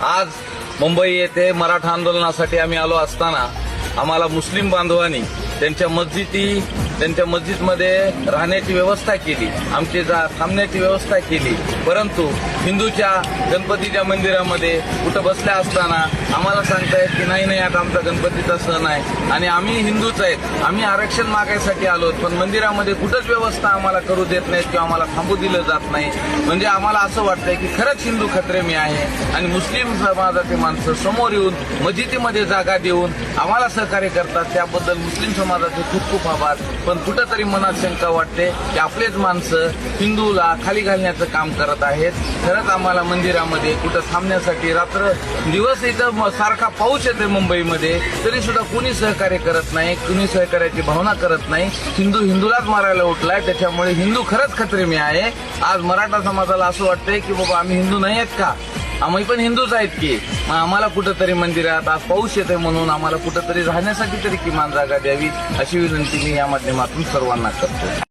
आज मुंबई येथे मराठा आंदोलनासाठी आम्ही आलो असताना आम्हाला मुस्लिम बांधवांनी त्यांच्या मस्जिदमध्ये राहण्याची व्यवस्था केली, आमची थांबण्याची व्यवस्था केली. परंतु हिंदूच्या गणपतीच्या मंदिरामध्ये कुठं बसल्या असताना आम्हाला सांगतायत की नाही आता आमचा गणपतीचा सण आहे आणि आम्ही हिंदूच आहेत, आम्ही आरक्षण मागायसाठी आलो, पण मंदिरामध्ये कुठंच व्यवस्था आम्हाला करू देत नाहीत किंवा आम्हाला थांबू दिलं जात नाही. म्हणजे आम्हाला असं वाटतंय की खरंच हिंदू खतरे मी आहे आणि मुस्लिम समाजाचे माणसं समोर येऊन मस्जिदीमध्ये जागा देऊन आम्हाला सहकार्य करतात. त्याबद्दल मुस्लिम समाजाचे खूप खूप आभार. पण कुठंतरी मनात शंका वाटते की आपलेच माणसं हिंदूला खाली घालण्याचं काम करत आहेत. खरंच आम्हाला मंदिरामध्ये कुठं थांबण्यासाठी रात्र दिवस इथं सारखा पाऊस येते मुंबईमध्ये, तरी सुद्धा कुणी सहकार्य करत नाही, कुणी सहकार्याची भावना करत नाही. हिंदूलाच मारायला उठलाय. त्याच्यामुळे हिंदू खरंच खतरे मी आहे. आज मराठा समाजाला असं वाटतंय की बाबा आम्ही हिंदू नाही आहेत का, आम्ही पण हिंदूच आहेत की, मग आम्हाला कुठंतरी मंदिरात आज पाऊस येते म्हणून आम्हाला कुठंतरी राहण्यासाठी तरी किमान जागा द्यावी अशी विनंती मी या माध्यमातून सर्वांना करतो.